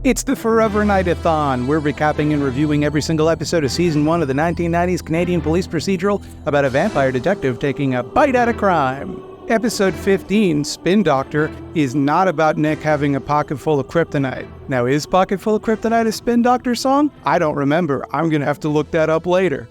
It's the Forever Knight-Athon. We're recapping and reviewing every single episode of Season 1 of the 1990s Canadian police procedural about a vampire detective taking a bite out of crime. Episode 15, Spin Doctor, is not about Nick having a pocket full of kryptonite. Now, is Pocket Full of Kryptonite a Spin Doctor song? I don't remember. I'm gonna have to look that up later.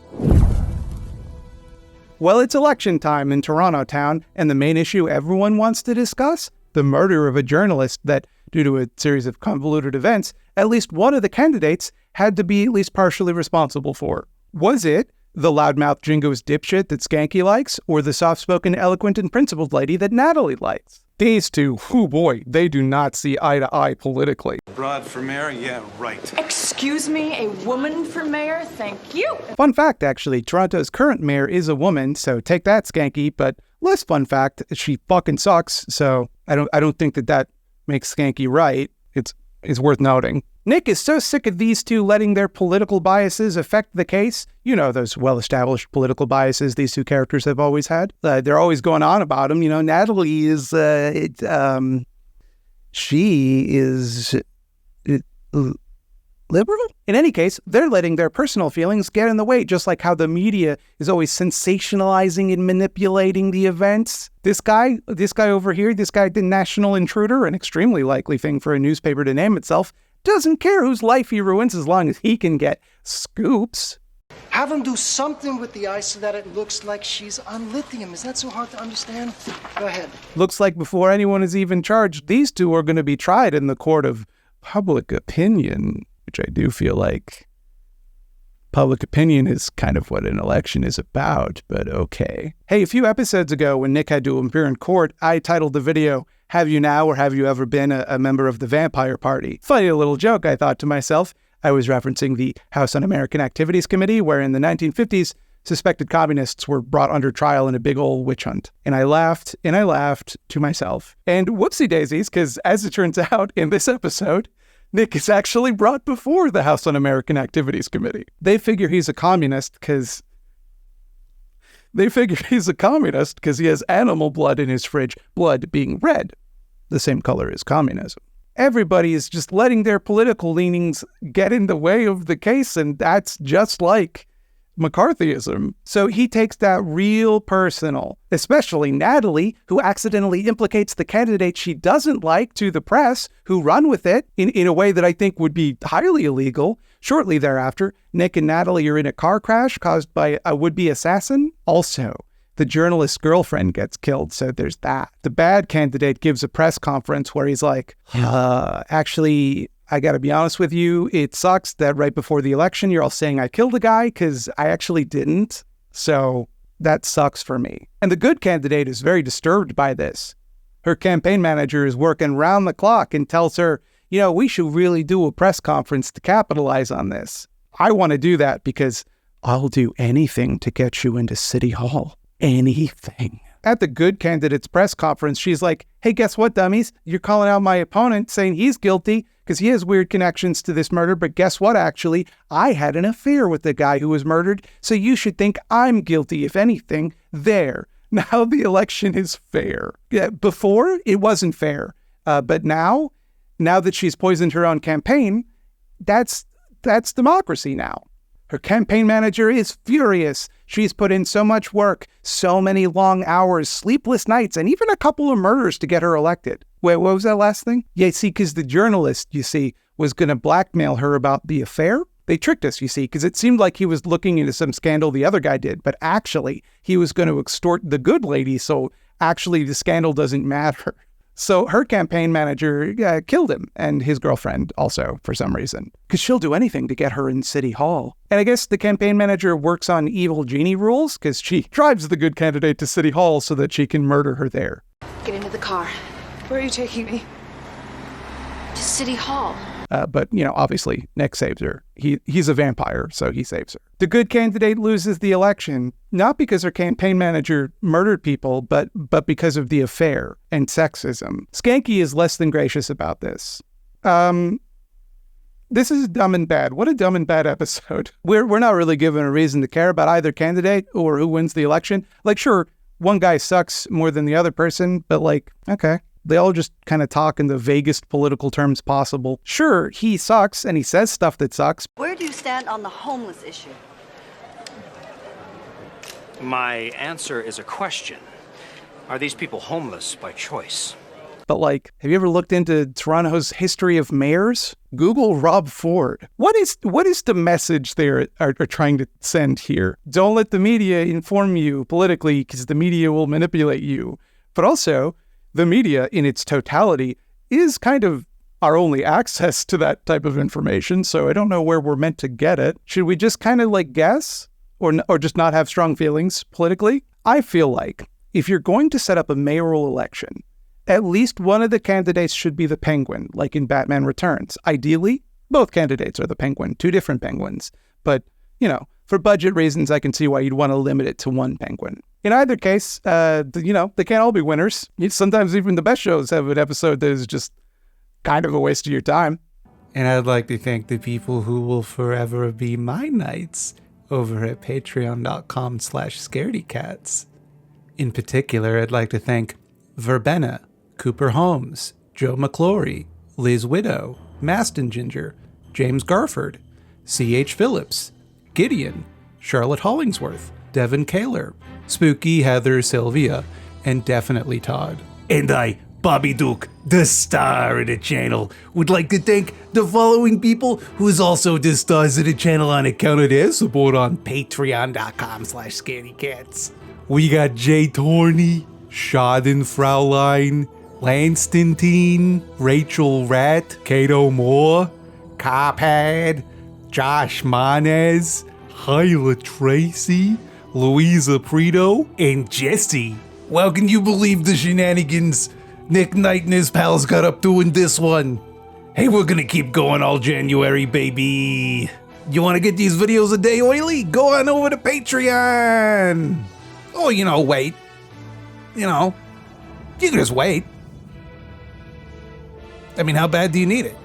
Well, it's election time in Toronto town, and the main issue everyone wants to discuss? The murder of a journalist that, due to a series of convoluted events, at least one of the candidates had to be at least partially responsible for. Was it the loudmouth Jingo's dipshit that Skanky likes, or the soft-spoken, eloquent, and principled lady that Natalie likes? These two, oh boy, they do not see eye to eye politically. Broad for mayor? Yeah, right. Excuse me, a woman for mayor? Thank you. Fun fact, actually, Toronto's current mayor is a woman, so take that, Skanky, but less fun fact, she fucking sucks, so I don't think that makes Skanky right. It's worth noting. Nick is so sick of these two letting their political biases affect the case. You know, those well-established political biases these two characters have always had. They're always going on about them. You know, Natalie is, she is liberal? In any case, they're letting their personal feelings get in the way, just like how the media is always sensationalizing and manipulating the events. This guy over here, the national intruder, an extremely likely thing for a newspaper to name itself, doesn't care whose life he ruins as long as he can get scoops. Have him do something with the ice so that it looks like she's on lithium. Is that so hard to understand? Go ahead. Looks like before anyone is even charged, these two are going to be tried in the court of public opinion, which I do feel like public opinion is kind of what an election is about, but okay. Hey, a few episodes ago when Nick had to appear in court, I titled the video, "Have You Now or Have You Ever Been a Member of the Vampire Party?" Funny little joke, I thought to myself. I was referencing the House Un-American Activities Committee, where in the 1950s, suspected communists were brought under trial in a big old witch hunt. And I laughed to myself. And whoopsie daisies, because as it turns out in this episode, Nick is actually brought before the House Un-American Activities Committee. They figure he's a communist because he has animal blood in his fridge, blood being red, the same color as communism. Everybody is just letting their political leanings get in the way of the case, and that's just like McCarthyism. So he takes that real personal, especially Natalie, who accidentally implicates the candidate she doesn't like to the press, who run with it in a way that I think would be highly illegal. Shortly thereafter, Nick and Natalie are in a car crash caused by a would-be assassin. Also, the journalist's girlfriend gets killed, so there's that. The bad candidate gives a press conference where he's like, actually, I gotta be honest with you, it sucks that right before the election, you're all saying I killed a guy, because I actually didn't. So that sucks for me. And the good candidate is very disturbed by this. Her campaign manager is working round the clock and tells her, you know, we should really do a press conference to capitalize on this. I want to do that because I'll do anything to get you into City Hall. Anything. At the good candidate's press conference, she's like, hey, guess what, dummies? You're calling out my opponent, saying he's guilty because he has weird connections to this murder. But guess what, actually? I had an affair with the guy who was murdered, so you should think I'm guilty, if anything. There. Now the election is fair. Yeah, before, it wasn't fair. But now that she's poisoned her own campaign, that's democracy now. Her campaign manager is furious. She's put in so much work, so many long hours, sleepless nights, and even a couple of murders to get her elected. Wait, what was that last thing? Yeah, see, because the journalist, you see, was going to blackmail her about the affair. They tricked us, you see, because it seemed like he was looking into some scandal the other guy did, but actually, he was going to extort the good lady, so actually the scandal doesn't matter. So her campaign manager killed him, and his girlfriend also, for some reason. Because she'll do anything to get her in City Hall. And I guess the campaign manager works on evil genie rules, because she drives the good candidate to City Hall so that she can murder her there. Get into the car. Where are you taking me? To City Hall. But, you know, obviously, Nick saves her. He's a vampire, so he saves her. The good candidate loses the election, not because her campaign manager murdered people, but because of the affair and sexism. Skanky is less than gracious about this. This is dumb and bad. What a dumb and bad episode. We're not really given a reason to care about either candidate or who wins the election. Like, sure, one guy sucks more than the other person, but like, okay. They all just kind of talk in the vaguest political terms possible. Sure, he sucks and he says stuff that sucks. Where do you stand on the homeless issue? My answer is a question. Are these people homeless by choice? But like, have you ever looked into Toronto's history of mayors? Google Rob Ford. What is the message they are trying to send here? Don't let the media inform you politically because the media will manipulate you. But also, the media in its totality is kind of our only access to that type of information. So I don't know where we're meant to get it. Should we just kind of like guess or just not have strong feelings politically? I feel like if you're going to set up a mayoral election, at least one of the candidates should be the Penguin, like in Batman Returns. Ideally, both candidates are the Penguin, two different Penguins. But, you know, for budget reasons, I can see why you'd want to limit it to one Penguin. In either case, they can't all be winners. Sometimes even the best shows have an episode that is just kind of a waste of your time. And I'd like to thank the people who will forever be my knights over at patreon.com/scaredycats. In particular, I'd like to thank Verbena, Cooper Holmes, Joe McClory, Liz Widow, Maston Ginger, James Garford, C.H. Phillips, Gideon, Charlotte Hollingsworth, Devin Kaler, Spooky Heather Sylvia, and definitely Todd. And I, Bobby Duke, the star of the channel, would like to thank the following people who's also the stars of the channel on account of their support on patreon.com/scaredycats. We got Jay Torney, Schadenfraulein, Lanston, Rachel Rat, Kato Moore, Carpad, Josh Manez, Hyla Tracy, Louisa Prito, and Jesse. Well, can you believe the shenanigans Nick Knight and his pals got up to in this one? Hey, we're gonna keep going all January, baby. You wanna get these videos a day early? Go on over to Patreon. Oh, wait. You can just wait. I mean, how bad do you need it,